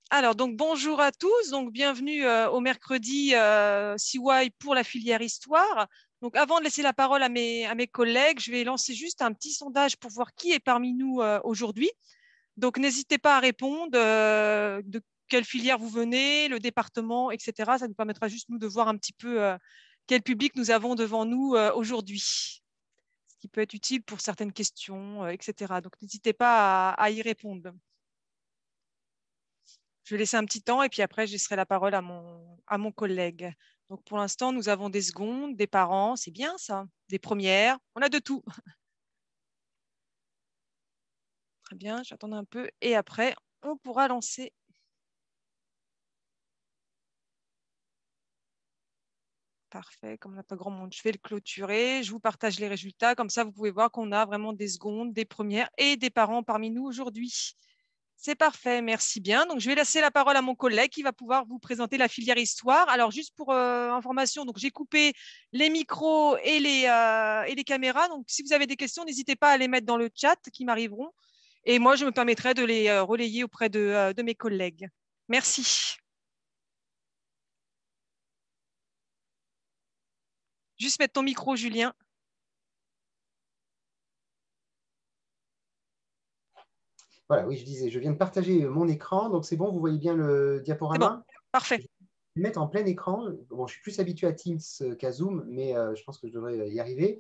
Alors, donc, bonjour à tous. Donc, bienvenue au mercredi CY pour la filière Histoire. Donc, avant de laisser la parole à mes collègues, je vais lancer juste un petit sondage pour voir qui est parmi nous aujourd'hui. Donc, n'hésitez pas à répondre de quelle filière vous venez, le département, etc. Ça nous permettra juste, nous, de voir un petit peu quel public nous avons devant nous aujourd'hui, ce qui peut être utile pour certaines questions, etc. Donc, n'hésitez pas à y répondre. Je vais laisser un petit temps et puis après, je laisserai la parole à mon collègue. Donc, pour l'instant, nous avons des secondes, des parents, c'est bien ça, des premières, on a de tout. Très bien, j'attends un peu et après, on pourra lancer. Parfait, comme on n'a pas grand monde, je vais le clôturer. Je vous partage les résultats. Comme ça, vous pouvez voir qu'on a vraiment des secondes, des premières et des parents parmi nous aujourd'hui. C'est parfait, merci bien. Donc, je vais laisser la parole à mon collègue qui va pouvoir vous présenter la filière histoire. Alors, juste pour information, donc j'ai coupé les micros et les caméras. Donc, si vous avez des questions, n'hésitez pas à les mettre dans le chat qui m'arriveront. Et moi, je me permettrai de les relayer auprès de mes collègues. Merci. Juste mettre ton micro, Julien. Voilà, oui, je disais, je viens de partager mon écran, donc c'est bon, vous voyez bien le C'est bon, diaporama? parfait. Je vais le mettre en plein écran. Bon, je suis plus habitué à Teams qu'à Zoom, mais je pense que je devrais y arriver.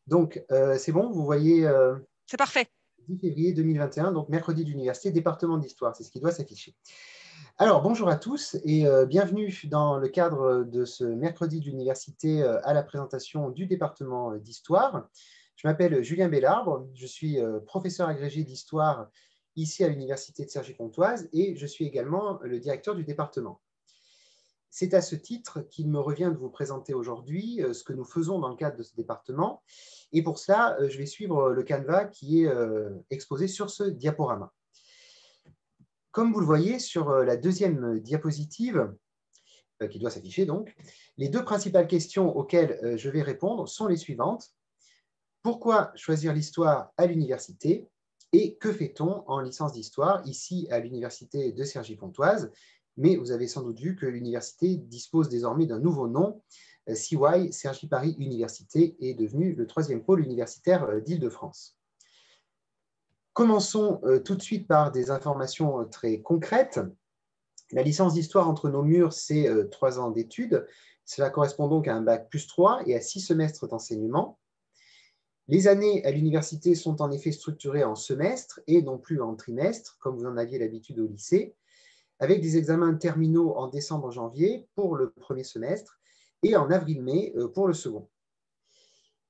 Donc, c'est bon, vous voyez C'est parfait. 10 février 2021, donc mercredi d'université, département d'histoire, c'est ce qui doit s'afficher. Alors, bonjour à tous et bienvenue dans le cadre de ce mercredi d'université à la présentation du département d'histoire. Je m'appelle Julien Bellarbre, je suis professeur agrégé d'histoire ici à l'université de Cergy-Pontoise et je suis également le directeur du département. C'est à ce titre qu'il me revient de vous présenter aujourd'hui ce que nous faisons dans le cadre de ce département. Et pour cela, je vais suivre le canevas qui est exposé sur ce diaporama. Comme vous le voyez sur la deuxième diapositive, qui doit s'afficher donc, les deux principales questions auxquelles je vais répondre sont les suivantes. Pourquoi choisir l'histoire à l'université et que fait-on en licence d'histoire ici à l'université de Cergy-Pontoise? Mais vous avez sans doute vu que l'université dispose désormais d'un nouveau nom. CY, Cergy Paris Université, est devenu le troisième pôle universitaire d'Île-de-France. Commençons tout de suite par des informations très concrètes. La licence d'histoire entre nos murs, c'est 3 ans d'études. Cela correspond donc à un bac plus 3 et à 6 semestres d'enseignement. Les années à l'université sont en effet structurées en semestres et non plus en trimestres, comme vous en aviez l'habitude au lycée, avec des examens terminaux en décembre-janvier pour le premier semestre et en avril-mai pour le second.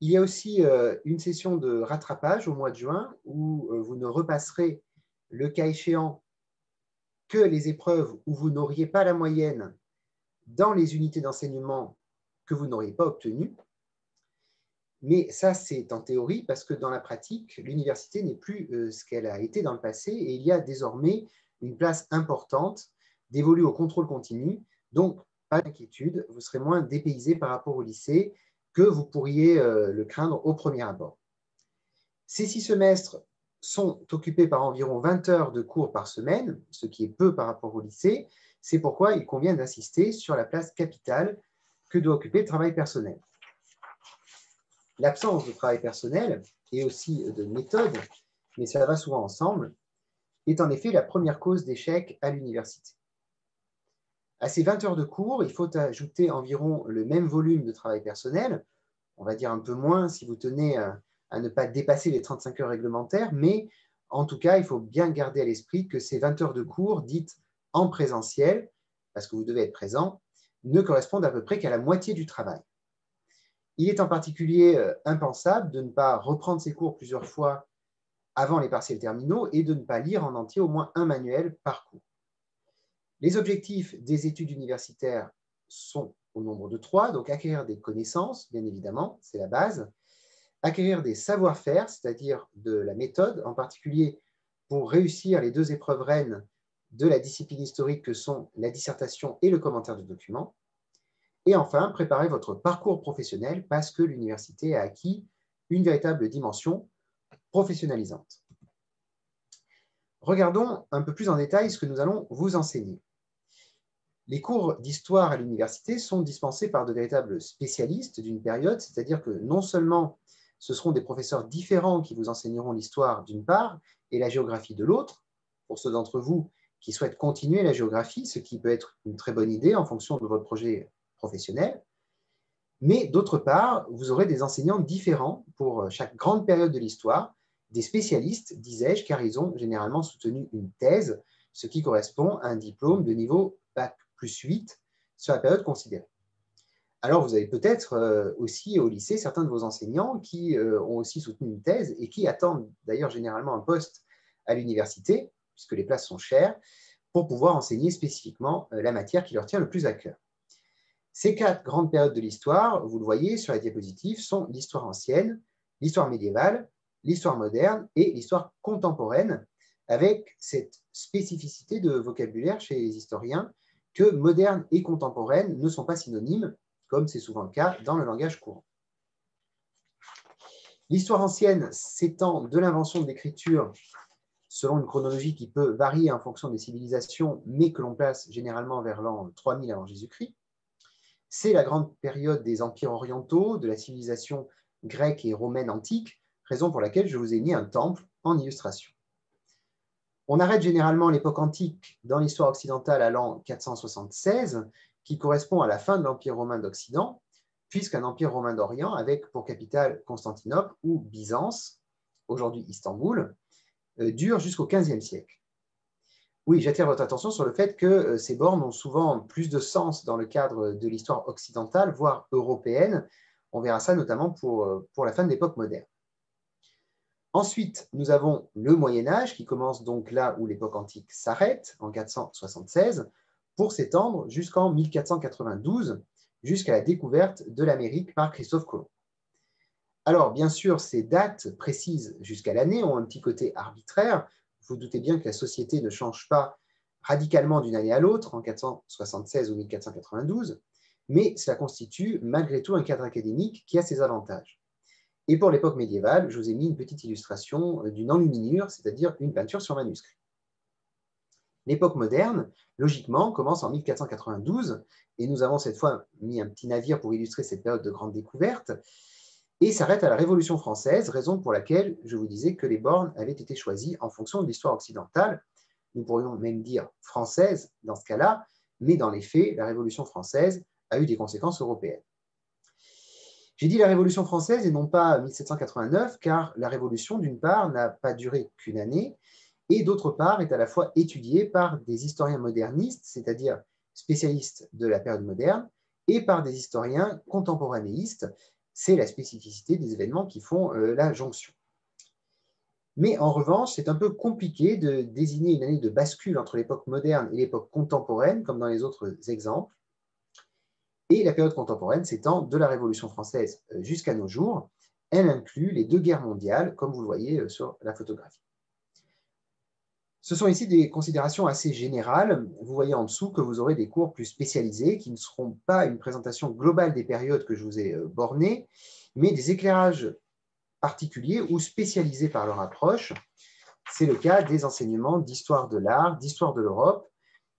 Il y a aussi une session de rattrapage au mois de juin où vous ne repasserez, le cas échéant, que les épreuves où vous n'auriez pas la moyenne dans les unités d'enseignement que vous n'auriez pas obtenues. Mais ça, c'est en théorie, parce que dans la pratique, l'université n'est plus ce qu'elle a été dans le passé, et il y a désormais une place importante dévolue au contrôle continu. Donc, pas d'inquiétude, vous serez moins dépaysé par rapport au lycée que vous pourriez le craindre au premier abord. Ces 6 semestres sont occupés par environ 20 heures de cours par semaine, ce qui est peu par rapport au lycée. C'est pourquoi il convient d'insister sur la place capitale que doit occuper le travail personnel. L'absence de travail personnel et aussi de méthode, mais ça va souvent ensemble, est en effet la première cause d'échec à l'université. À ces 20 heures de cours, il faut ajouter environ le même volume de travail personnel, on va dire un peu moins si vous tenez à ne pas dépasser les 35 heures réglementaires, mais en tout cas, il faut bien garder à l'esprit que ces 20 heures de cours dites en présentiel, parce que vous devez être présent, ne correspondent à peu près qu'à la moitié du travail. Il est en particulier impensable de ne pas reprendre ces cours plusieurs fois avant les partiels terminaux et de ne pas lire en entier au moins un manuel par cours. Les objectifs des études universitaires sont au nombre de 3, donc acquérir des connaissances, bien évidemment, c'est la base, acquérir des savoir-faire, c'est-à-dire de la méthode, en particulier pour réussir les 2 épreuves reines de la discipline historique que sont la dissertation et le commentaire de document. Et enfin, préparer votre parcours professionnel parce que l'université a acquis une véritable dimension professionnalisante. Regardons un peu plus en détail ce que nous allons vous enseigner. Les cours d'histoire à l'université sont dispensés par de véritables spécialistes d'une période, c'est-à-dire que non seulement ce seront des professeurs différents qui vous enseigneront l'histoire d'une part et la géographie de l'autre, pour ceux d'entre vous qui souhaitent continuer la géographie, ce qui peut être une très bonne idée en fonction de votre projet professionnel, mais d'autre part, vous aurez des enseignants différents pour chaque grande période de l'histoire, des spécialistes, disais-je, car ils ont généralement soutenu une thèse, ce qui correspond à un diplôme de niveau Bac plus 8 sur la période considérée. Alors, vous avez peut-être aussi au lycée certains de vos enseignants qui ont aussi soutenu une thèse et qui attendent d'ailleurs généralement un poste à l'université, puisque les places sont chères, pour pouvoir enseigner spécifiquement la matière qui leur tient le plus à cœur. Ces 4 grandes périodes de l'histoire, vous le voyez sur la diapositive, sont l'histoire ancienne, l'histoire médiévale, l'histoire moderne et l'histoire contemporaine, avec cette spécificité de vocabulaire chez les historiens que moderne et contemporaine ne sont pas synonymes, comme c'est souvent le cas dans le langage courant. L'histoire ancienne s'étend de l'invention de l'écriture selon une chronologie qui peut varier en fonction des civilisations, mais que l'on place généralement vers l'an 3000 avant Jésus-Christ. C'est la grande période des empires orientaux, de la civilisation grecque et romaine antique, raison pour laquelle je vous ai mis un temple en illustration. On arrête généralement l'époque antique dans l'histoire occidentale à l'an 476, qui correspond à la fin de l'Empire romain d'Occident, puisqu'un empire romain d'Orient, avec pour capitale Constantinople ou Byzance, aujourd'hui Istanbul, dure jusqu'au XVe siècle. Oui, j'attire votre attention sur le fait que ces bornes ont souvent plus de sens dans le cadre de l'histoire occidentale, voire européenne. On verra ça notamment pour la fin de l'époque moderne. Ensuite, nous avons le Moyen-Âge, qui commence donc là où l'époque antique s'arrête, en 476, pour s'étendre jusqu'en 1492, jusqu'à la découverte de l'Amérique par Christophe Colomb. Alors, bien sûr, ces dates précises jusqu'à l'année ont un petit côté arbitraire. Vous doutez bien que la société ne change pas radicalement d'une année à l'autre, en 476 ou 1492, mais cela constitue malgré tout un cadre académique qui a ses avantages. Et pour l'époque médiévale, je vous ai mis une petite illustration d'une enluminure, c'est-à-dire une peinture sur manuscrit. L'époque moderne, logiquement, commence en 1492, et nous avons cette fois mis un petit navire pour illustrer cette période de grande découverte, et s'arrête à la Révolution française, raison pour laquelle je vous disais que les bornes avaient été choisies en fonction de l'histoire occidentale. Nous pourrions même dire française dans ce cas-là, mais dans les faits, la Révolution française a eu des conséquences européennes. J'ai dit la Révolution française et non pas 1789, car la Révolution, d'une part, n'a pas duré qu'une année, et d'autre part, est à la fois étudiée par des historiens modernistes, c'est-à-dire spécialistes de la période moderne, et par des historiens contemporanéistes. C'est la spécificité des événements qui font la jonction. Mais en revanche, c'est un peu compliqué de désigner une année de bascule entre l'époque moderne et l'époque contemporaine, comme dans les autres exemples. Et la période contemporaine s'étend de la Révolution française jusqu'à nos jours. Elle inclut les 2 guerres mondiales, comme vous le voyez sur la photographie. Ce sont ici des considérations assez générales. Vous voyez en dessous que vous aurez des cours plus spécialisés qui ne seront pas une présentation globale des périodes que je vous ai bornées, mais des éclairages particuliers ou spécialisés par leur approche. C'est le cas des enseignements d'histoire de l'art, d'histoire de l'Europe,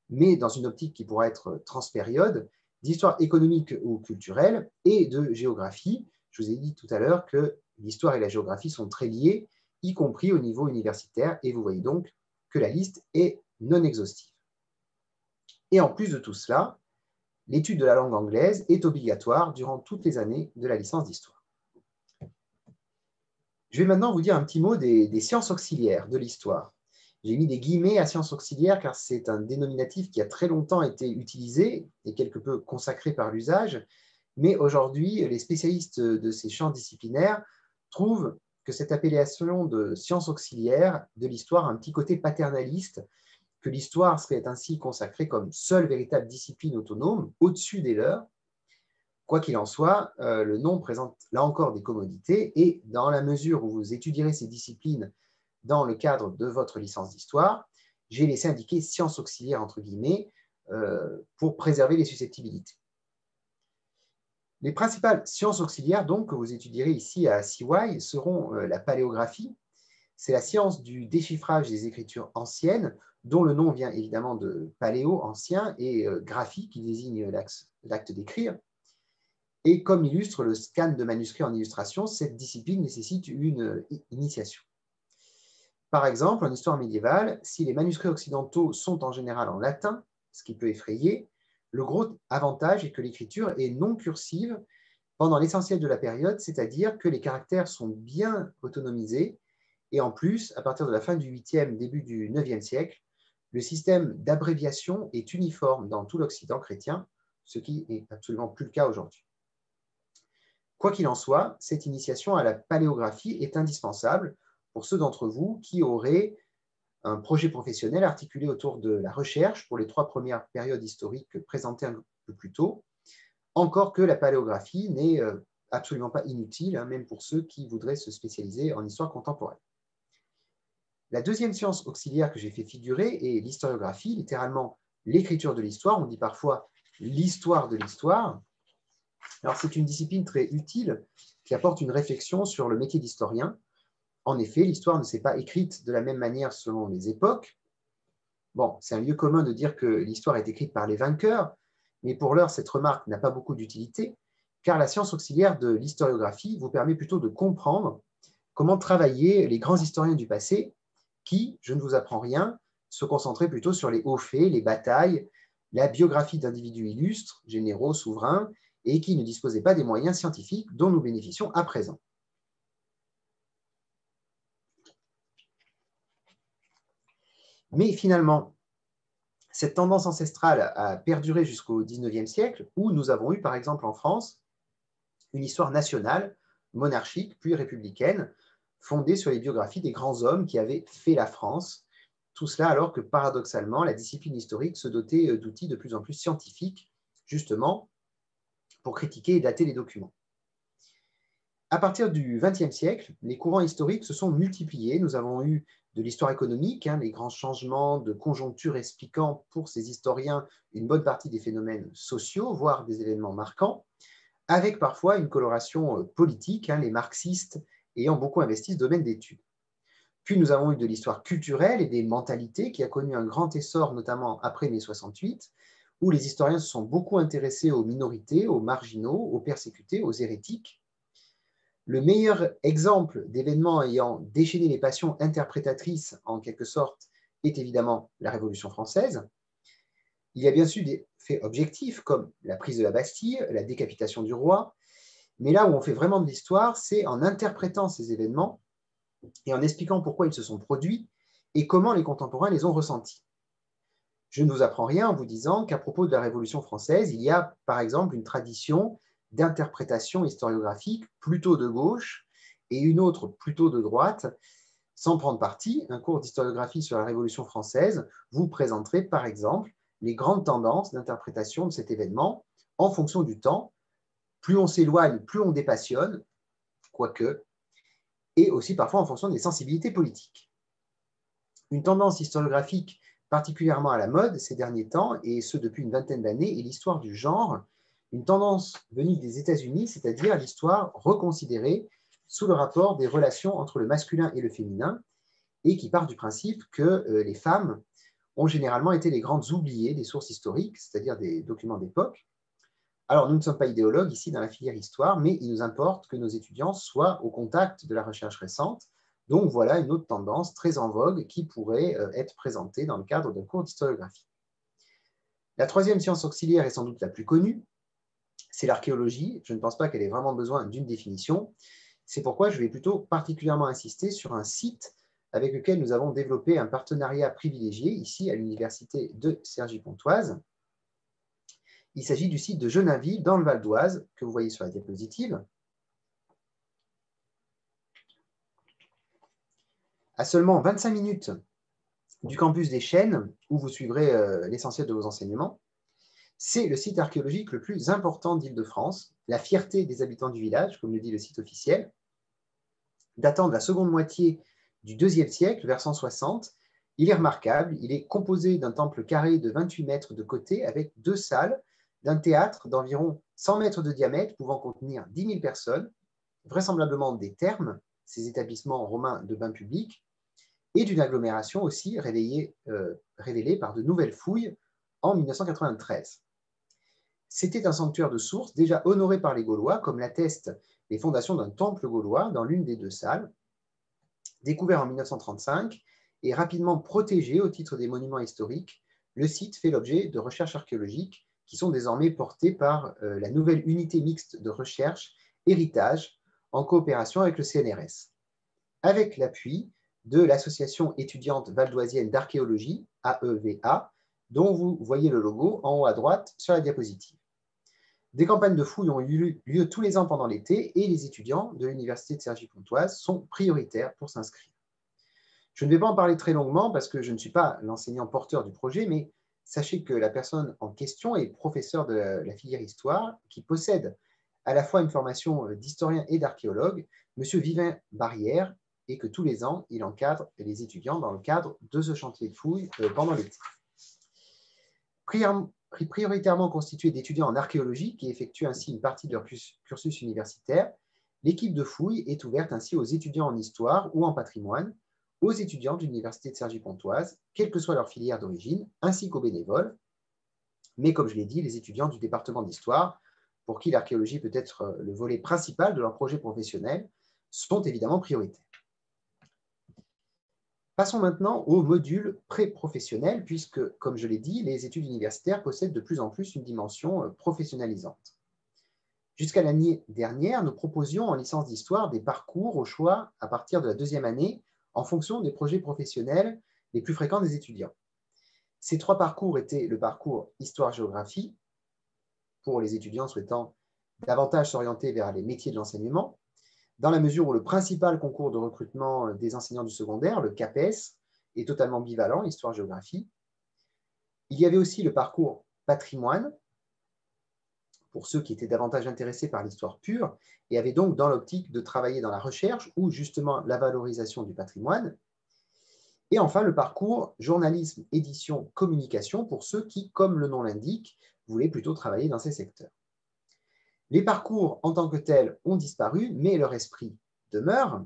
mais dans une optique qui pourra être transpériode, d'histoire économique ou culturelle et de géographie. Je vous ai dit tout à l'heure que l'histoire et la géographie sont très liées, y compris au niveau universitaire, et vous voyez donc que la liste est non exhaustive. Et en plus de tout cela, l'étude de la langue anglaise est obligatoire durant toutes les années de la licence d'histoire. Je vais maintenant vous dire un petit mot des sciences auxiliaires de l'histoire. J'ai mis des guillemets à sciences auxiliaires car c'est un dénominatif qui a très longtemps été utilisé et quelque peu consacré par l'usage, mais aujourd'hui, les spécialistes de ces champs disciplinaires trouvent que cette appellation de sciences auxiliaires de l'histoire a un petit côté paternaliste, que l'histoire serait ainsi consacrée comme seule véritable discipline autonome au-dessus des leurs. Quoi qu'il en soit, le nom présente là encore des commodités et dans la mesure où vous étudierez ces disciplines dans le cadre de votre licence d'histoire, j'ai laissé indiquer sciences auxiliaires entre guillemets pour préserver les susceptibilités. Les principales sciences auxiliaires donc, que vous étudierez ici à CY seront la paléographie, C'est la science du déchiffrage des écritures anciennes, dont le nom vient évidemment de paléo, ancien, et graphie, qui désigne l'acte d'écrire. Et comme illustre le scan de manuscrits en illustration, cette discipline nécessite une initiation. Par exemple, en histoire médiévale, si les manuscrits occidentaux sont en général en latin, ce qui peut effrayer, le gros avantage est que l'écriture est non cursive pendant l'essentiel de la période, c'est-à-dire que les caractères sont bien autonomisés, et en plus, à partir de la fin du 8e, début du 9e siècle, le système d'abréviation est uniforme dans tout l'Occident chrétien, ce qui n'est absolument plus le cas aujourd'hui. Quoi qu'il en soit, cette initiation à la paléographie est indispensable pour ceux d'entre vous qui auraient un projet professionnel articulé autour de la recherche pour les 3 premières périodes historiques présentées un peu plus tôt, encore que la paléographie n'est absolument pas inutile, hein, même pour ceux qui voudraient se spécialiser en histoire contemporaine. La deuxième science auxiliaire que j'ai fait figurer est l'historiographie, littéralement l'écriture de l'histoire. On dit parfois l'histoire de l'histoire. Alors, c'est une discipline très utile qui apporte une réflexion sur le métier d'historien. En effet, l'histoire ne s'est pas écrite de la même manière selon les époques. Bon, c'est un lieu commun de dire que l'histoire est écrite par les vainqueurs, mais pour l'heure, cette remarque n'a pas beaucoup d'utilité, car la science auxiliaire de l'historiographie vous permet plutôt de comprendre comment travailler les grands historiens du passé qui, je ne vous apprends rien, se concentraient plutôt sur les hauts faits, les batailles, la biographie d'individus illustres, généraux, souverains, et qui ne disposaient pas des moyens scientifiques dont nous bénéficions à présent. Mais finalement, cette tendance ancestrale a perduré jusqu'au XIXe siècle, où nous avons eu, par exemple en France, une histoire nationale, monarchique, puis républicaine, fondée sur les biographies des grands hommes qui avaient fait la France. Tout cela alors que, paradoxalement, la discipline historique se dotait d'outils de plus en plus scientifiques, justement, pour critiquer et dater les documents. À partir du XXe siècle, les courants historiques se sont multipliés. Nous avons eu de l'histoire économique, hein, les grands changements de conjoncture expliquant pour ces historiens une bonne partie des phénomènes sociaux, voire des événements marquants, avec parfois une coloration politique, hein, les marxistes ayant beaucoup investi ce domaine d'études. Puis nous avons eu de l'histoire culturelle et des mentalités qui a connu un grand essor, notamment après mai 68, où les historiens se sont beaucoup intéressés aux minorités, aux marginaux, aux persécutés, aux hérétiques. Le meilleur exemple d'événements ayant déchaîné les passions interprétatrices, en quelque sorte, est évidemment la Révolution française. Il y a bien sûr des faits objectifs, comme la prise de la Bastille, la décapitation du roi, mais là où on fait vraiment de l'histoire, c'est en interprétant ces événements et en expliquant pourquoi ils se sont produits et comment les contemporains les ont ressentis. Je ne vous apprends rien en vous disant qu'à propos de la Révolution française, il y a par exemple une tradition d'interprétation historiographique plutôt de gauche et une autre plutôt de droite. Sans prendre parti, un cours d'historiographie sur la Révolution française vous présenterait par exemple les grandes tendances d'interprétation de cet événement en fonction du temps. Plus on s'éloigne, plus on dépassionne, quoique, et aussi parfois en fonction des sensibilités politiques. Une tendance historiographique particulièrement à la mode ces derniers temps, et ce depuis une vingtaine d'années, est l'histoire du genre, une tendance venue des États-Unis, c'est-à-dire l'histoire reconsidérée sous le rapport des relations entre le masculin et le féminin, et qui part du principe que les femmes ont généralement été les grandes oubliées des sources historiques, c'est-à-dire des documents d'époque. Alors, nous ne sommes pas idéologues ici dans la filière histoire, mais il nous importe que nos étudiants soient au contact de la recherche récente. Donc, voilà une autre tendance très en vogue qui pourrait être présentée dans le cadre d'un cours d'historiographie. La troisième science auxiliaire est sans doute la plus connue, c'est l'archéologie. Je ne pense pas qu'elle ait vraiment besoin d'une définition. C'est pourquoi je vais plutôt particulièrement insister sur un site avec lequel nous avons développé un partenariat privilégié ici à l'université de Cergy-Pontoise. Il s'agit du site de Genainville, dans le Val d'Oise, que vous voyez sur la diapositive. À seulement 25 minutes du campus des Chênes, où vous suivrez l'essentiel de vos enseignements, c'est le site archéologique le plus important d'Île-de-France, la fierté des habitants du village, comme le dit le site officiel. Datant de la seconde moitié du IIe siècle, vers 160, il est remarquable. Il est composé d'un temple carré de 28 mètres de côté, avec 2 salles, d'un théâtre d'environ 100 mètres de diamètre, pouvant contenir 10 000 personnes, vraisemblablement des thermes, ces établissements romains de bains publics, et d'une agglomération aussi révélée par de nouvelles fouilles en 1993. C'était un sanctuaire de sources déjà honoré par les Gaulois, comme l'attestent les fondations d'un temple gaulois dans l'une des deux salles. Découvert en 1935 et rapidement protégé au titre des monuments historiques, le site fait l'objet de recherches archéologiques qui sont désormais portées par la nouvelle unité mixte de recherche Héritage en coopération avec le CNRS, avec l'appui de l'association étudiante valdoisienne d'archéologie, AEVA, dont vous voyez le logo en haut à droite sur la diapositive. Des campagnes de fouilles ont eu lieu tous les ans pendant l'été et les étudiants de l'Université de Cergy-Pontoise sont prioritaires pour s'inscrire. Je ne vais pas en parler très longuement parce que je ne suis pas l'enseignant porteur du projet, mais sachez que la personne en question est professeur de la filière histoire qui possède à la fois une formation d'historien et d'archéologue, M. Vivien Barrière, et que tous les ans, il encadre les étudiants dans le cadre de ce chantier de fouilles pendant l'été. Prioritairement constituée d'étudiants en archéologie qui effectuent ainsi une partie de leur cursus universitaire, l'équipe de fouilles est ouverte ainsi aux étudiants en histoire ou en patrimoine, aux étudiants de l'Université de Cergy-Pontoise, quelle que soit leur filière d'origine, ainsi qu'aux bénévoles, mais comme je l'ai dit, les étudiants du département d'histoire, pour qui l'archéologie peut être le volet principal de leur projet professionnel, sont évidemment prioritaires. Passons maintenant au module pré-professionnel, puisque, comme je l'ai dit, les études universitaires possèdent de plus en plus une dimension professionnalisante. Jusqu'à l'année dernière, nous proposions en licence d'histoire des parcours au choix à partir de la deuxième année en fonction des projets professionnels les plus fréquents des étudiants. Ces trois parcours étaient le parcours histoire-géographie, pour les étudiants souhaitant davantage s'orienter vers les métiers de l'enseignement, dans la mesure où le principal concours de recrutement des enseignants du secondaire, le CAPES, est totalement bivalent, histoire-géographie. Il y avait aussi le parcours patrimoine, pour ceux qui étaient davantage intéressés par l'histoire pure, et avaient donc dans l'optique de travailler dans la recherche ou justement la valorisation du patrimoine. Et enfin, le parcours journalisme, édition, communication, pour ceux qui, comme le nom l'indique, voulaient plutôt travailler dans ces secteurs. Les parcours en tant que tels ont disparu, mais leur esprit demeure.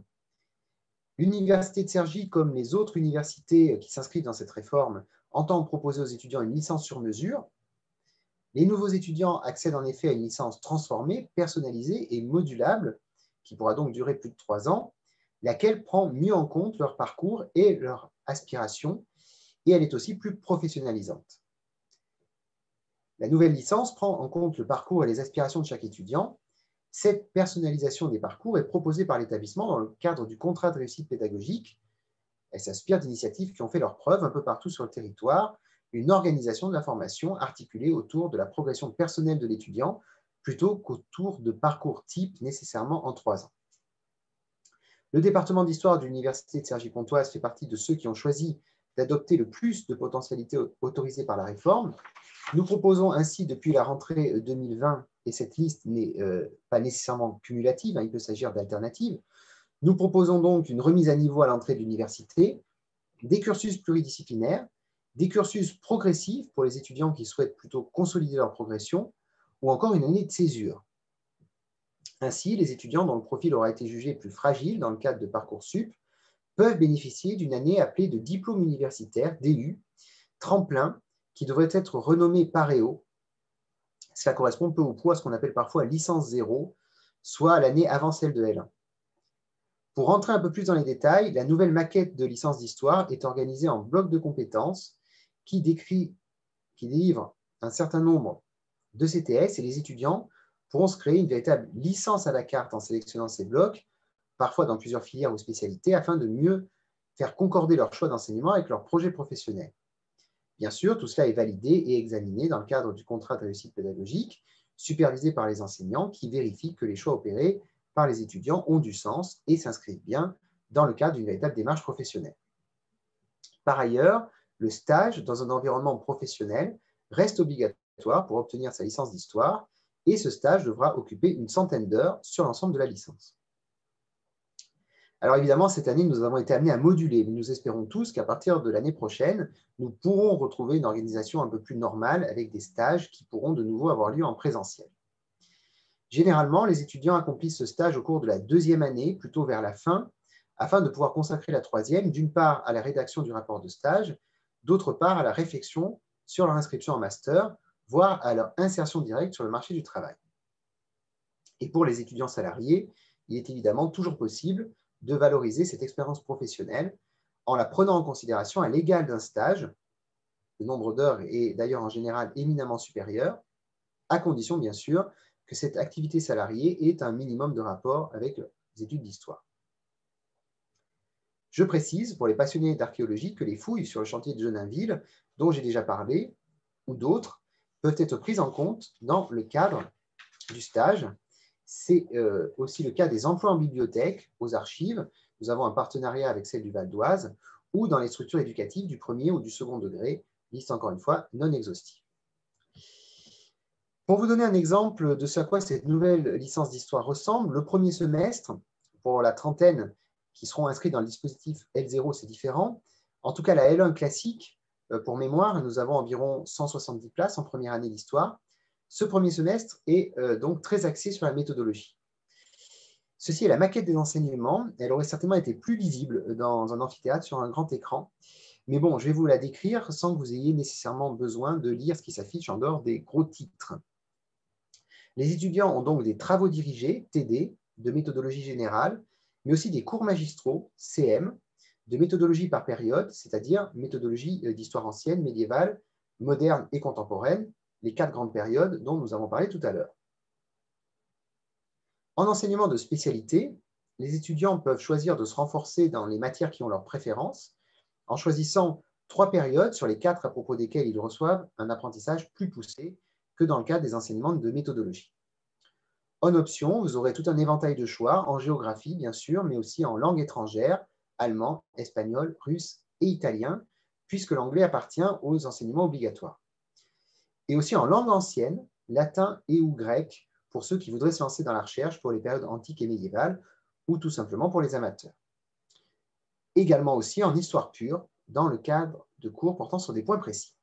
L'Université de Cergy, comme les autres universités qui s'inscrivent dans cette réforme, entend proposer aux étudiants une licence sur mesure. Les nouveaux étudiants accèdent en effet à une licence transformée, personnalisée et modulable, qui pourra donc durer plus de 3 ans, laquelle prend mieux en compte leur parcours et leur aspiration, et elle est aussi plus professionnalisante. La nouvelle licence prend en compte le parcours et les aspirations de chaque étudiant. Cette personnalisation des parcours est proposée par l'établissement dans le cadre du contrat de réussite pédagogique. Elle s'inspire d'initiatives qui ont fait leurs preuves un peu partout sur le territoire, une organisation de la formation articulée autour de la progression personnelle de l'étudiant plutôt qu'autour de parcours types nécessairement en 3 ans. Le département d'histoire de l'Université de Cergy-Pontoise fait partie de ceux qui ont choisi d'adopter le plus de potentialités autorisées par la réforme. Nous proposons ainsi depuis la rentrée 2020, et cette liste n'est pas nécessairement cumulative, il peut s'agir d'alternatives, nous proposons donc une remise à niveau à l'entrée de l'université, des cursus pluridisciplinaires, des cursus progressifs pour les étudiants qui souhaitent plutôt consolider leur progression, ou encore une année de césure. Ainsi, les étudiants dont le profil aura été jugé plus fragile dans le cadre de Parcoursup peuvent bénéficier d'une année appelée de diplôme universitaire, DU, tremplin, qui devrait être renommé PAREO. Cela correspond peu ou prou à ce qu'on appelle parfois licence 0, soit à l'année avant celle de L1. Pour rentrer un peu plus dans les détails, la nouvelle maquette de licence d'histoire est organisée en blocs de compétences qui délivre un certain nombre de CTS et les étudiants pourront se créer une véritable licence à la carte en sélectionnant ces blocs, parfois dans plusieurs filières ou spécialités, afin de mieux faire concorder leur choix d'enseignement avec leur projet professionnel. Bien sûr, tout cela est validé et examiné dans le cadre du contrat de réussite pédagogique, supervisé par les enseignants qui vérifient que les choix opérés par les étudiants ont du sens et s'inscrivent bien dans le cadre d'une véritable démarche professionnelle. Par ailleurs, le stage dans un environnement professionnel reste obligatoire pour obtenir sa licence d'histoire et ce stage devra occuper une centaine d'heures sur l'ensemble de la licence. Alors évidemment, cette année, nous avons été amenés à moduler, mais nous espérons tous qu'à partir de l'année prochaine, nous pourrons retrouver une organisation un peu plus normale avec des stages qui pourront de nouveau avoir lieu en présentiel. Généralement, les étudiants accomplissent ce stage au cours de la deuxième année, plutôt vers la fin, afin de pouvoir consacrer la troisième, d'une part, à la rédaction du rapport de stage, d'autre part, à la réflexion sur leur inscription en master, voire à leur insertion directe sur le marché du travail. Et pour les étudiants salariés, il est évidemment toujours possible de valoriser cette expérience professionnelle en la prenant en considération à l'égal d'un stage. Le nombre d'heures est d'ailleurs en général éminemment supérieur, à condition bien sûr que cette activité salariée ait un minimum de rapport avec les études d'histoire. Je précise pour les passionnés d'archéologie que les fouilles sur le chantier de Genainville, dont j'ai déjà parlé, ou d'autres, peuvent être prises en compte dans le cadre du stage. C'est aussi le cas des emplois en bibliothèque, aux archives. Nous avons un partenariat avec celle du Val d'Oise, ou dans les structures éducatives du premier ou du second degré, liste encore une fois non exhaustive. Pour vous donner un exemple de ce à quoi cette nouvelle licence d'histoire ressemble, le premier semestre, pour la trentaine qui seront inscrits dans le dispositif L0, c'est différent. En tout cas, la L1 classique, pour mémoire, nous avons environ 170 places en première année d'histoire. Ce premier semestre est donc très axé sur la méthodologie. Ceci est la maquette des enseignements. Elle aurait certainement été plus lisible dans un amphithéâtre sur un grand écran. Mais bon, je vais vous la décrire sans que vous ayez nécessairement besoin de lire ce qui s'affiche en dehors des gros titres. Les étudiants ont donc des travaux dirigés, TD, de méthodologie générale, mais aussi des cours magistraux, CM, de méthodologie par période, c'est-à-dire méthodologie d'histoire ancienne, médiévale, moderne et contemporaine, les 4 grandes périodes dont nous avons parlé tout à l'heure. En enseignement de spécialité, les étudiants peuvent choisir de se renforcer dans les matières qui ont leur préférence, en choisissant 3 périodes sur les 4 à propos desquelles ils reçoivent un apprentissage plus poussé que dans le cadre des enseignements de méthodologie. En option, vous aurez tout un éventail de choix en géographie, bien sûr, mais aussi en langue étrangère, allemand, espagnol, russe et italien, puisque l'anglais appartient aux enseignements obligatoires. Et aussi en langue ancienne, latin et ou grec, pour ceux qui voudraient se lancer dans la recherche pour les périodes antiques et médiévales, ou tout simplement pour les amateurs. Également aussi en histoire pure, dans le cadre de cours portant sur des points précis.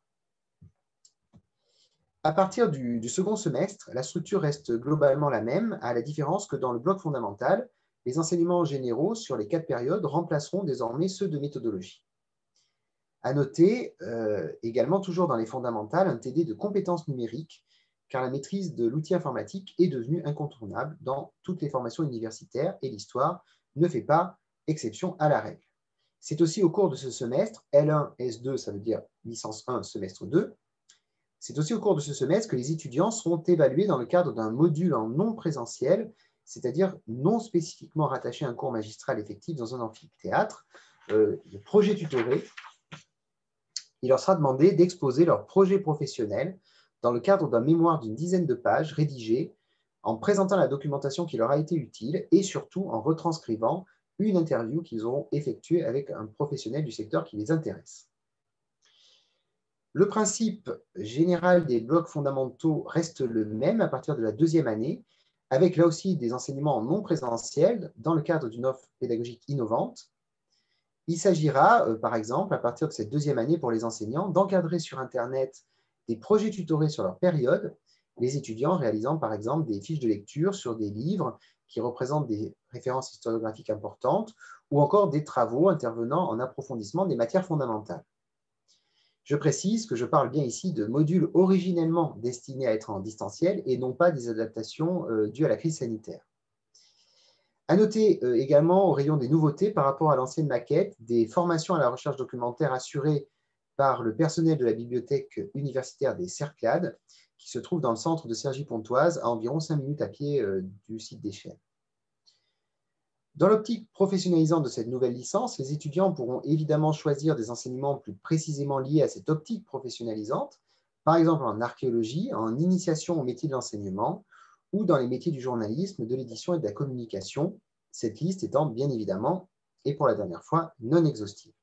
À partir du second semestre, la structure reste globalement la même, à la différence que dans le bloc fondamental, les enseignements généraux sur les 4 périodes remplaceront désormais ceux de méthodologie. À noter également, toujours dans les fondamentales, un TD de compétences numériques, car la maîtrise de l'outil informatique est devenue incontournable dans toutes les formations universitaires et l'histoire ne fait pas exception à la règle. C'est aussi au cours de ce semestre, L1, S2, ça veut dire licence 1, semestre 2, c'est aussi au cours de ce semestre que les étudiants seront évalués dans le cadre d'un module en non présentiel, c'est-à-dire non spécifiquement rattaché à un cours magistral effectif dans un amphithéâtre, le projet tutoré. Il leur sera demandé d'exposer leur projet professionnel dans le cadre d'un mémoire d'une dizaine de pages rédigé en présentant la documentation qui leur a été utile et surtout en retranscrivant une interview qu'ils auront effectuée avec un professionnel du secteur qui les intéresse. Le principe général des blocs fondamentaux reste le même à partir de la deuxième année, avec là aussi des enseignements non présentiels dans le cadre d'une offre pédagogique innovante. Il s'agira, par exemple, à partir de cette deuxième année pour les enseignants, d'encadrer sur Internet des projets tutorés sur leur période, les étudiants réalisant par exemple des fiches de lecture sur des livres qui représentent des références historiographiques importantes ou encore des travaux intervenant en approfondissement des matières fondamentales. Je précise que je parle bien ici de modules originellement destinés à être en distanciel et non pas des adaptations dues à la crise sanitaire. À noter également au rayon des nouveautés par rapport à l'ancienne maquette, des formations à la recherche documentaire assurées par le personnel de la bibliothèque universitaire des Cerclades, qui se trouve dans le centre de Cergy-Pontoise, à environ 5 minutes à pied du site des Chênes. Dans l'optique professionnalisante de cette nouvelle licence, les étudiants pourront évidemment choisir des enseignements plus précisément liés à cette optique professionnalisante, par exemple en archéologie, en initiation au métier de l'enseignement ou dans les métiers du journalisme, de l'édition et de la communication, cette liste étant bien évidemment, et pour la dernière fois, non exhaustive.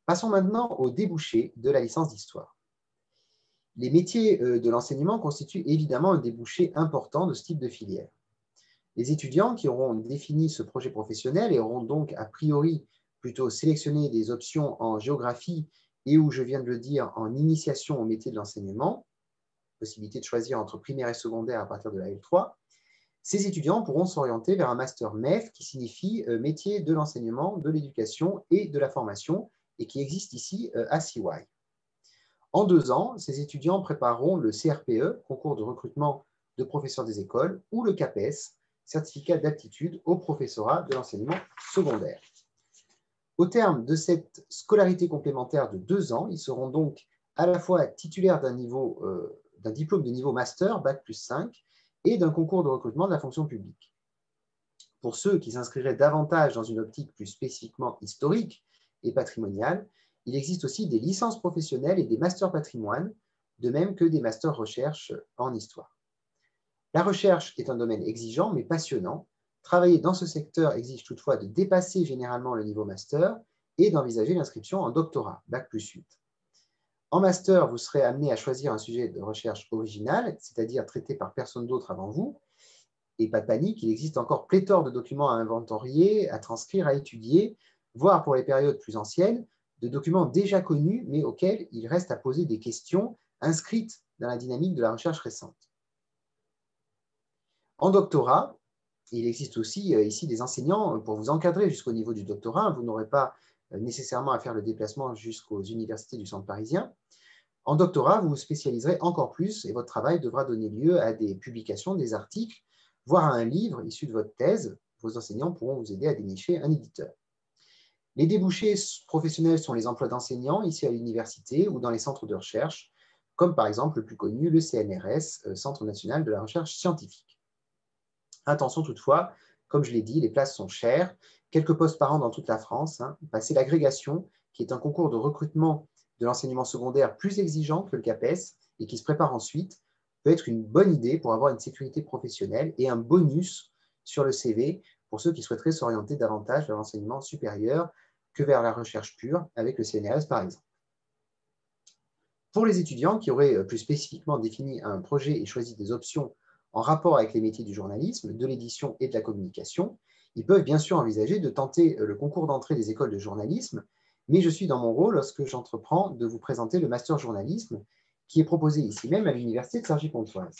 Passons maintenant aux débouchés de la licence d'histoire. Les métiers de l'enseignement constituent évidemment un débouché important de ce type de filière. Les étudiants qui auront défini ce projet professionnel et auront donc a priori plutôt sélectionné des options en géographie et où je viens de le dire en initiation au métier de l'enseignement, possibilité de choisir entre primaire et secondaire à partir de la L3, Ces étudiants pourront s'orienter vers un master MEF qui signifie métier de l'enseignement, de l'éducation et de la formation et qui existe ici à CY. En 2 ans, ces étudiants prépareront le CRPE, concours de recrutement de professeurs des écoles, ou le CAPES, certificat d'aptitude au professorat de l'enseignement secondaire. Au terme de cette scolarité complémentaire de 2 ans, ils seront donc à la fois titulaires d'un diplôme de niveau master, Bac+5, et d'un concours de recrutement de la fonction publique. Pour ceux qui s'inscriraient davantage dans une optique plus spécifiquement historique et patrimoniale, il existe aussi des licences professionnelles et des masters patrimoine, de même que des masters recherche en histoire. La recherche est un domaine exigeant mais passionnant. Travailler dans ce secteur exige toutefois de dépasser généralement le niveau master et d'envisager l'inscription en doctorat, Bac+8. En master, vous serez amené à choisir un sujet de recherche original, c'est-à-dire traité par personne d'autre avant vous. Et pas de panique, il existe encore pléthore de documents à inventorier, à transcrire, à étudier, voire pour les périodes plus anciennes, de documents déjà connus, mais auxquels il reste à poser des questions inscrites dans la dynamique de la recherche récente. En doctorat, il existe aussi ici des enseignants pour vous encadrer jusqu'au niveau du doctorat. Vous n'aurez pas nécessairement à faire le déplacement jusqu'aux universités du centre parisien. En doctorat, vous vous spécialiserez encore plus et votre travail devra donner lieu à des publications, des articles, voire à un livre issu de votre thèse. Vos enseignants pourront vous aider à dénicher un éditeur. Les débouchés professionnels sont les emplois d'enseignants ici à l'université ou dans les centres de recherche, comme par exemple le plus connu, le CNRS, Centre national de la recherche scientifique. Attention toutefois, comme je l'ai dit, les places sont chères, quelques postes par an dans toute la France. Passer l'agrégation, qui est un concours de recrutement de l'enseignement secondaire plus exigeant que le CAPES et qui se prépare ensuite, peut être une bonne idée pour avoir une sécurité professionnelle et un bonus sur le CV pour ceux qui souhaiteraient s'orienter davantage vers l'enseignement supérieur que vers la recherche pure, avec le CNRS par exemple. Pour les étudiants qui auraient plus spécifiquement défini un projet et choisi des options en rapport avec les métiers du journalisme, de l'édition et de la communication, ils peuvent bien sûr envisager de tenter le concours d'entrée des écoles de journalisme, mais je suis dans mon rôle lorsque j'entreprends de vous présenter le master journalisme qui est proposé ici même à l'université de Cergy-Pontoise.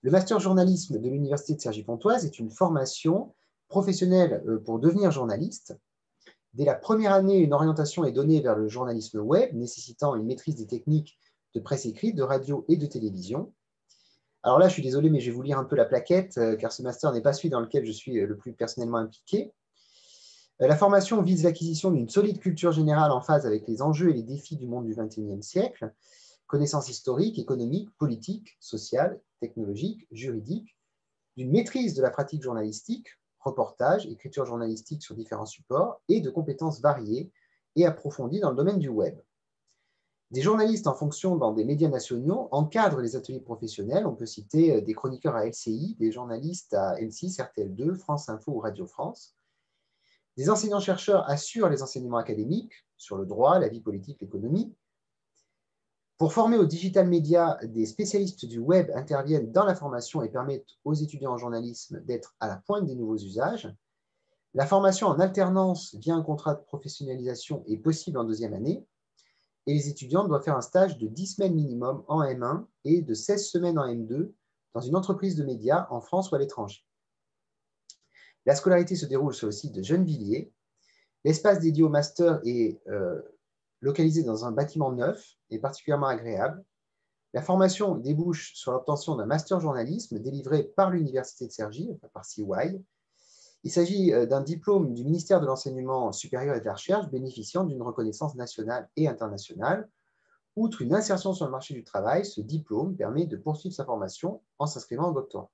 Le master journalisme de l'université de Cergy-Pontoise est une formation professionnelle pour devenir journaliste. Dès la première année, une orientation est donnée vers le journalisme web, nécessitant une maîtrise des techniques de presse écrite, de radio et de télévision. Alors là, je suis désolé, mais je vais vous lire un peu la plaquette, car ce master n'est pas celui dans lequel je suis le plus personnellement impliqué. La formation vise l'acquisition d'une solide culture générale en phase avec les enjeux et les défis du monde du XXIe siècle, connaissances historiques, économiques, politiques, sociales, technologiques, juridiques, d'une maîtrise de la pratique journalistique, reportage, écriture journalistique sur différents supports, et de compétences variées et approfondies dans le domaine du web. Des journalistes en fonction dans des médias nationaux encadrent les ateliers professionnels. On peut citer des chroniqueurs à LCI, des journalistes à M6, RTL2, France Info ou Radio France. Des enseignants-chercheurs assurent les enseignements académiques sur le droit, la vie politique, l'économie. Pour former aux digital médias, des spécialistes du web interviennent dans la formation et permettent aux étudiants en journalisme d'être à la pointe des nouveaux usages. La formation en alternance via un contrat de professionnalisation est possible en 2e année et les étudiants doivent faire un stage de 10 semaines minimum en M1 et de 16 semaines en M2 dans une entreprise de médias en France ou à l'étranger. La scolarité se déroule sur le site de Gennevilliers. L'espace dédié au master est localisé dans un bâtiment neuf et particulièrement agréable. La formation débouche sur l'obtention d'un master journalisme délivré par l'Université de Cergy, par CY. Il s'agit d'un diplôme du ministère de l'Enseignement supérieur et de la Recherche bénéficiant d'une reconnaissance nationale et internationale. Outre une insertion sur le marché du travail, ce diplôme permet de poursuivre sa formation en s'inscrivant au doctorat.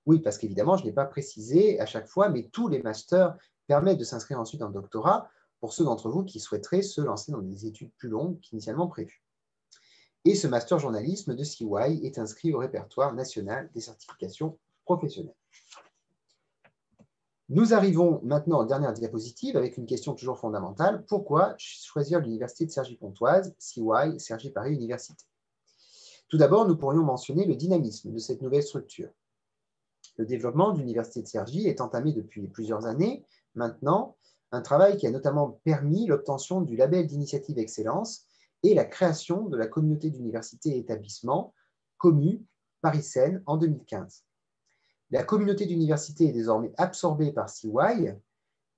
Oui, parce qu'évidemment, je ne l'ai pas précisé à chaque fois, mais tous les masters permettent de s'inscrire ensuite en doctorat pour ceux d'entre vous qui souhaiteraient se lancer dans des études plus longues qu'initialement prévues. Et ce master journalisme de CY est inscrit au répertoire national des certifications professionnelles. Nous arrivons maintenant aux dernières diapositives avec une question toujours fondamentale. Pourquoi choisir l'université de Cergy-Pontoise, CY, Cergy Paris Université? Tout d'abord, nous pourrions mentionner le dynamisme de cette nouvelle structure. Le développement de l'université de Cergy est entamé depuis plusieurs années. Maintenant, un travail qui a notamment permis l'obtention du label d'initiative excellence et la création de la communauté d'universités et établissements, COMU, Paris-Seine, en 2015. La communauté d'université est désormais absorbée par CY.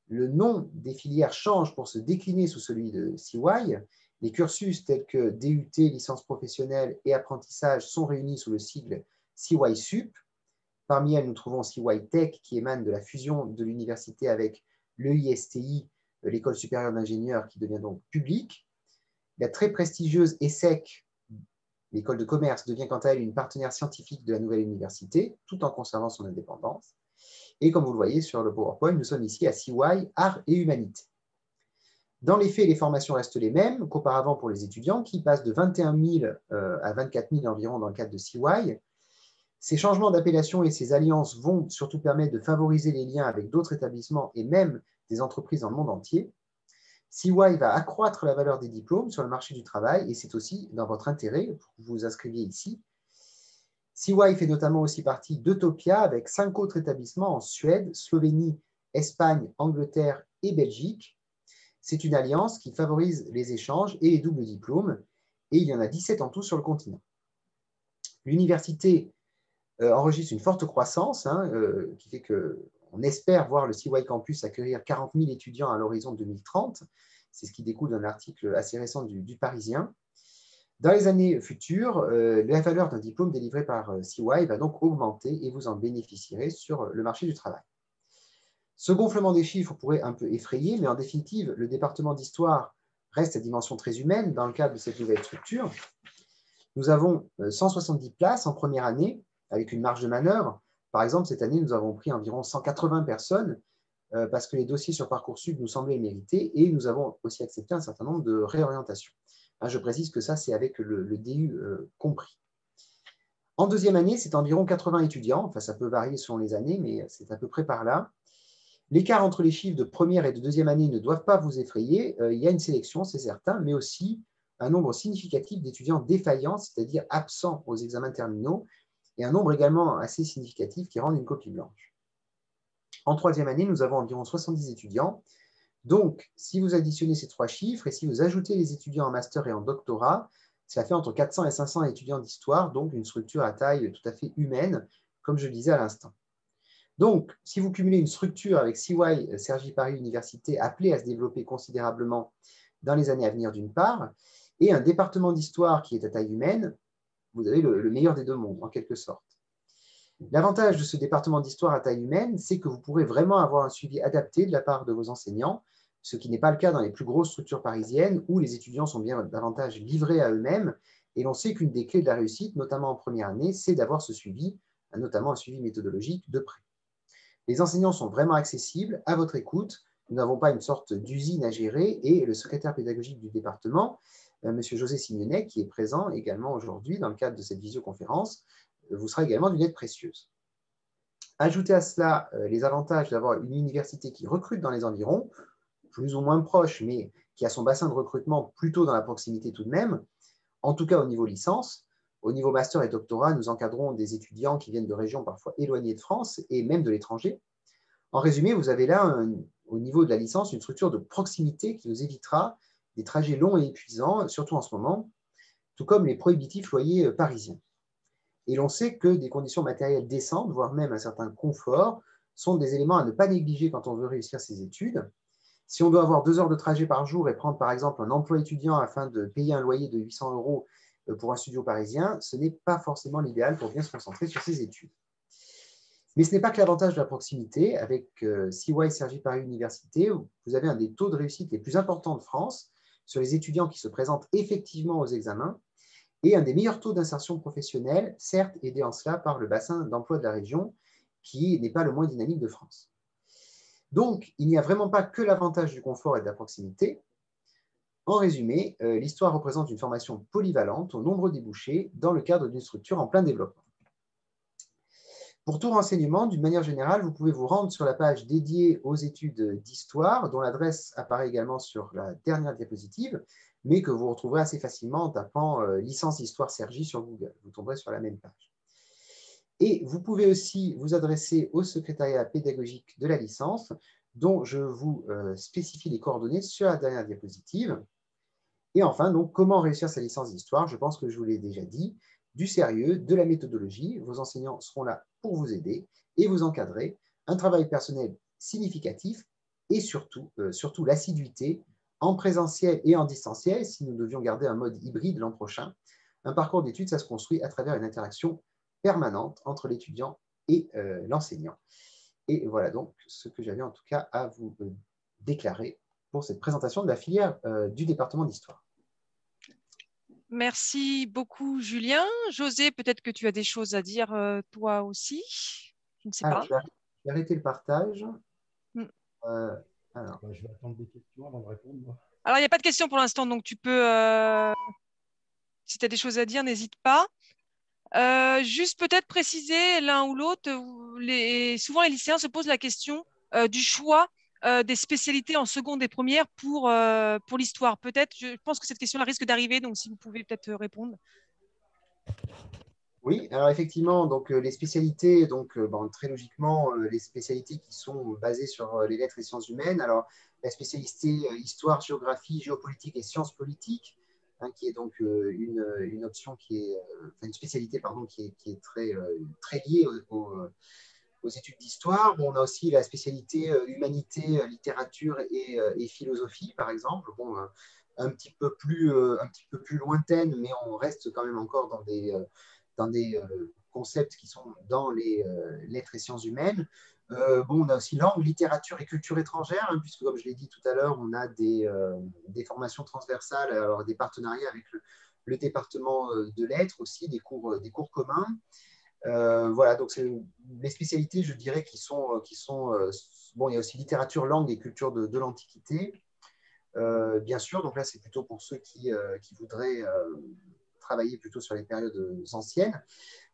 Le nom des filières change pour se décliner sous celui de CY. Les cursus tels que DUT, licence professionnelle et apprentissage sont réunis sous le sigle CY Sup. Parmi elles, nous trouvons CY Tech qui émane de la fusion de l'université avec l'EISTI, l'école supérieure d'ingénieurs qui devient donc publique. La très prestigieuse ESSEC, l'école de commerce, devient quant à elle une partenaire scientifique de la nouvelle université, tout en conservant son indépendance. Et comme vous le voyez sur le PowerPoint, nous sommes ici à CY Arts et Humanités. Dans les faits, les formations restent les mêmes qu'auparavant pour les étudiants, qui passent de 21 000 à 24 000 environ dans le cadre de CY. Ces changements d'appellation et ces alliances vont surtout permettre de favoriser les liens avec d'autres établissements et même des entreprises dans le monde entier. CY va accroître la valeur des diplômes sur le marché du travail et c'est aussi dans votre intérêt pour que vous vous inscriviez ici. CY fait notamment aussi partie d'Utopia avec 5 autres établissements en Suède, Slovénie, Espagne, Angleterre et Belgique. C'est une alliance qui favorise les échanges et les doubles diplômes et il y en a 17 en tout sur le continent. L'université enregistre une forte croissance qui fait qu'on espère voir le CY Campus accueillir 40 000 étudiants à l'horizon 2030. C'est ce qui découle d'un article assez récent du Parisien. Dans les années futures, la valeur d'un diplôme délivré par CY va donc augmenter et vous en bénéficierez sur le marché du travail. Ce gonflement des chiffres pourrait un peu effrayer, mais en définitive, le département d'histoire reste à dimension très humaine dans le cadre de cette nouvelle structure. Nous avons 170 places en première année, avec une marge de manœuvre. Par exemple, cette année, nous avons pris environ 180 personnes parce que les dossiers sur Parcoursup nous semblaient mérités et nous avons aussi accepté un certain nombre de réorientations. Je précise que ça, c'est avec le DU compris. En deuxième année, c'est environ 80 étudiants. Enfin, ça peut varier selon les années, mais c'est à peu près par là. L'écart entre les chiffres de première et de deuxième année ne doivent pas vous effrayer. Il y a une sélection, c'est certain, mais aussi un nombre significatif d'étudiants défaillants, c'est-à-dire absents aux examens terminaux, et un nombre également assez significatif qui rendent une copie blanche. En troisième année, nous avons environ 70 étudiants. Donc, si vous additionnez ces 3 chiffres et si vous ajoutez les étudiants en master et en doctorat, ça fait entre 400 et 500 étudiants d'histoire, donc une structure à taille tout à fait humaine, comme je le disais à l'instant. Donc, si vous cumulez une structure avec CY Cergy Paris Université appelée à se développer considérablement dans les années à venir d'une part, et un département d'histoire qui est à taille humaine, vous avez le meilleur des deux mondes, en quelque sorte. L'avantage de ce département d'histoire à taille humaine, c'est que vous pourrez vraiment avoir un suivi adapté de la part de vos enseignants, ce qui n'est pas le cas dans les plus grosses structures parisiennes où les étudiants sont bien davantage livrés à eux-mêmes. Et l'on sait qu'une des clés de la réussite, notamment en première année, c'est d'avoir ce suivi, notamment un suivi méthodologique de près. Les enseignants sont vraiment accessibles, à votre écoute. Nous n'avons pas une sorte d'usine à gérer et le secrétaire pédagogique du département, M. José Signonet, qui est présent également aujourd'hui dans le cadre de cette visioconférence, vous sera également d'une aide précieuse. Ajoutez à cela les avantages d'avoir une université qui recrute dans les environs, plus ou moins proche, mais qui a son bassin de recrutement plutôt dans la proximité tout de même, en tout cas au niveau licence. Au niveau master et doctorat, nous encadrons des étudiants qui viennent de régions parfois éloignées de France et même de l'étranger. En résumé, vous avez là, au niveau de la licence, une structure de proximité qui vous évitera des trajets longs et épuisants, surtout en ce moment, tout comme les prohibitifs loyers parisiens. Et l'on sait que des conditions matérielles décentes, voire même un certain confort, sont des éléments à ne pas négliger quand on veut réussir ses études. Si on doit avoir 2 heures de trajet par jour et prendre par exemple un emploi étudiant afin de payer un loyer de 800 € pour un studio parisien, ce n'est pas forcément l'idéal pour bien se concentrer sur ses études. Mais ce n'est pas que l'avantage de la proximité. Avec CY Cergy Paris Université, vous avez un des taux de réussite les plus importants de France sur les étudiants qui se présentent effectivement aux examens et un des meilleurs taux d'insertion professionnelle, certes aidé en cela par le bassin d'emploi de la région, qui n'est pas le moins dynamique de France. Donc, il n'y a vraiment pas que l'avantage du confort et de la proximité. En résumé, l'histoire représente une formation polyvalente aux nombreux débouchés dans le cadre d'une structure en plein développement. Pour tout renseignement, d'une manière générale, vous pouvez vous rendre sur la page dédiée aux études d'histoire, dont l'adresse apparaît également sur la dernière diapositive, mais que vous retrouverez assez facilement en tapant licence Histoire Cergy sur Google. Vous tomberez sur la même page. Et vous pouvez aussi vous adresser au secrétariat pédagogique de la licence, dont je vous spécifie les coordonnées sur la dernière diapositive. Et enfin, donc, comment réussir sa licence d'histoire? Je pense que je vous l'ai déjà dit. Du sérieux, de la méthodologie. Vos enseignants seront là pour vous aider et vous encadrez, un travail personnel significatif et surtout l'assiduité en présentiel et en distanciel, si nous devions garder un mode hybride l'an prochain. Un parcours d'études, ça se construit à travers une interaction permanente entre l'étudiant et l'enseignant. Et voilà donc ce que j'avais en tout cas à vous déclarer pour cette présentation de la filière du département d'histoire. Merci beaucoup, Julien. José, peut-être que tu as des choses à dire toi aussi. Je ne sais Alors, pas. je vais arrêter le partage. Mm. Alors. Je vais attendre des questions avant de répondre, moi. Alors, il n'y a pas de questions pour l'instant, donc tu peux, si tu as des choses à dire, n'hésite pas. Juste peut-être préciser l'un ou l'autre, souvent les lycéens se posent la question du choix des spécialités en seconde et première pour l'histoire. Peut-être, je pense que cette question-là risque d'arriver, donc si vous pouvez peut-être répondre. Oui, alors effectivement, donc les spécialités, donc très logiquement, les spécialités qui sont basées sur les lettres et sciences humaines. Alors la spécialité histoire, géographie, géopolitique et sciences politiques, hein, qui est donc une option qui est, une spécialité pardon, qui est très liée aux études d'histoire. Bon, on a aussi la spécialité humanité, littérature et philosophie, par exemple. Bon, un petit peu plus lointaine, mais on reste quand même encore dans des concepts qui sont dans les lettres et sciences humaines. On a aussi langue, littérature et culture étrangère, hein, puisque, comme je l'ai dit tout à l'heure, on a des formations transversales, alors des partenariats avec le département de lettres aussi, des cours communs. Voilà, donc c'est les spécialités, je dirais, bon, il y a aussi littérature, langue et culture de l'Antiquité. Bien sûr, donc là, c'est plutôt pour ceux qui voudraient travailler plutôt sur les périodes anciennes.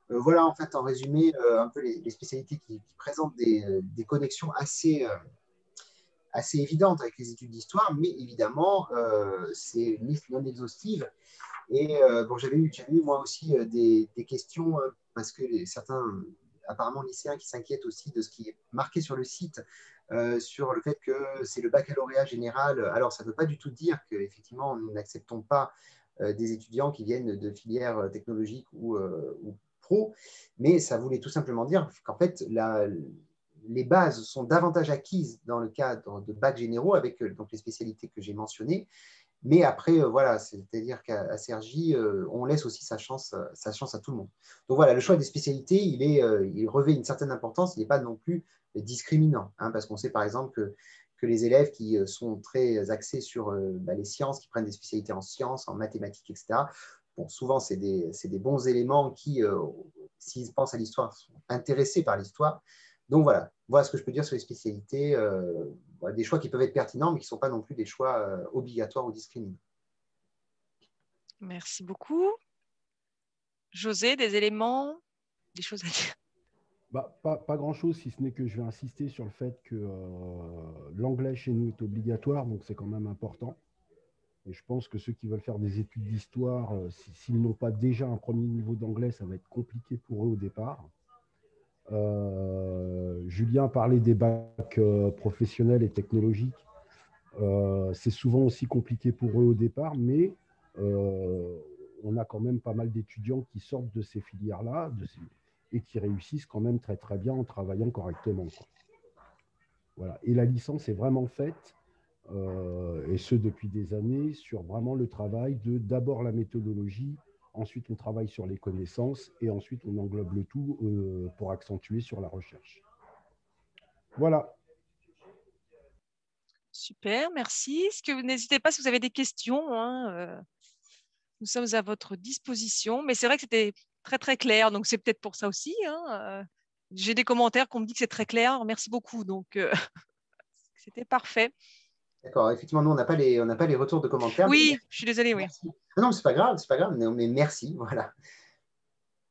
Voilà, en fait, en résumé, un peu les spécialités qui présentent des connexions assez évidentes avec les études d'histoire, mais évidemment, c'est une liste non exhaustive. Et bon, j'avais eu moi aussi des questions parce que certains, apparemment lycéens, qui s'inquiètent aussi de ce qui est marqué sur le site, sur le fait que c'est le baccalauréat général. Alors, ça ne veut pas du tout dire qu'effectivement, nous n'acceptons pas des étudiants qui viennent de filières technologiques ou pro, mais ça voulait tout simplement dire qu'en fait, les bases sont davantage acquises dans le cadre de bacs généraux avec donc les spécialités que j'ai mentionnées. Mais après, voilà, c'est-à-dire qu'à Cergy, on laisse aussi sa chance à tout le monde. Donc voilà, le choix des spécialités, il revêt une certaine importance, il n'est pas non plus discriminant, hein, parce qu'on sait par exemple que les élèves qui sont très axés sur les sciences, qui prennent des spécialités en sciences, en mathématiques, etc., bon, souvent, c'est des bons éléments qui, s'ils pensent à l'histoire, sont intéressés par l'histoire. Donc voilà ce que je peux dire sur les spécialités, des choix qui peuvent être pertinents, mais qui ne sont pas non plus des choix obligatoires ou discriminants. Merci beaucoup. José, des éléments, des choses à dire? Pas grand-chose, si ce n'est que je vais insister sur le fait que l'anglais chez nous est obligatoire, donc c'est quand même important. Et je pense que ceux qui veulent faire des études d'histoire, s'ils n'ont pas déjà un premier niveau d'anglais, ça va être compliqué pour eux au départ. Julien parlait des bacs professionnels et technologiques. C'est souvent aussi compliqué pour eux au départ, mais on a quand même pas mal d'étudiants qui sortent de ces filières-là et qui réussissent quand même très très bien en travaillant correctement, quoi. Voilà. Et la licence est vraiment faite, et ce depuis des années, sur vraiment le travail de d'abord la méthodologie, ensuite on travaille sur les connaissances et ensuite on englobe le tout pour accentuer sur la recherche. Voilà. Super, merci. N'hésitez pas si vous avez des questions, hein, nous sommes à votre disposition. Mais c'est vrai que c'était très, très clair, donc c'est peut-être pour ça aussi, hein. J'ai des commentaires qu'on me dit que c'est très clair. Merci beaucoup. Donc, c'était parfait. D'accord, effectivement, nous, on n'a pas les retours de commentaires. Oui, je suis désolée, oui. Merci. Non, c'est pas grave, mais merci, voilà.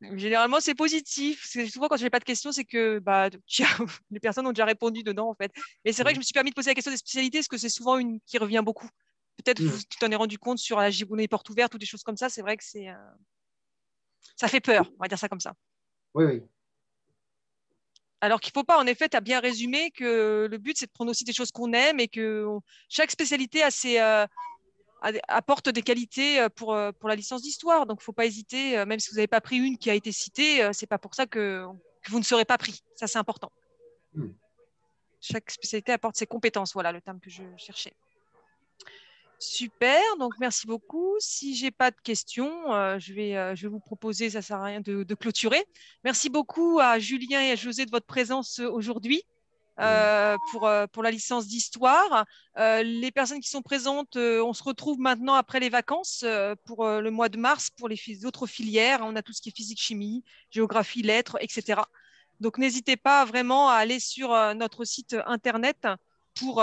Généralement, c'est positif. Souvent, quand je n'ai pas de questions, c'est que les personnes ont déjà répondu dedans, en fait. Mais c'est vrai que je me suis permis de poser la question des spécialités, parce que c'est souvent une qui revient beaucoup. Peut-être que tu t'en es rendu compte sur la Gironde porte ouverte ou des choses comme ça. C'est vrai que ça fait peur, on va dire ça comme ça. Oui, oui. Alors qu'il ne faut pas, en effet, tu as bien résumé que le but, c'est de prendre aussi des choses qu'on aime et que chaque spécialité apporte des qualités pour la licence d'histoire. Donc, il ne faut pas hésiter, même si vous n'avez pas pris une qui a été citée, ce n'est pas pour ça que que vous ne serez pas pris. Ça, c'est important. Hmm. Chaque spécialité apporte ses compétences. Voilà le terme que je cherchais. Super, donc merci beaucoup. Si je n'ai pas de questions, je vais vous proposer, ça ne sert à rien de clôturer. Merci beaucoup à Julien et à José de votre présence aujourd'hui pour la licence d'histoire. Les personnes qui sont présentes, on se retrouve maintenant après les vacances pour le mois de mars pour les autres filières. On a tout ce qui est physique, chimie, géographie, lettres, etc. Donc n'hésitez pas vraiment à aller sur notre site internet pour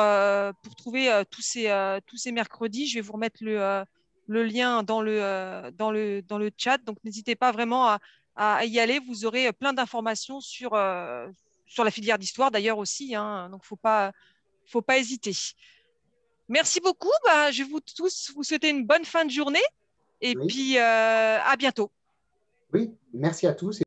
trouver tous ces mercredis. Je vais vous remettre le lien dans le chat. Donc, n'hésitez pas vraiment à y aller. Vous aurez plein d'informations sur la filière d'histoire d'ailleurs aussi. Hein. Donc, faut pas hésiter. Merci beaucoup. Je vais vous souhaiter une bonne fin de journée. Et Oui. puis, à bientôt. Oui, merci à tous.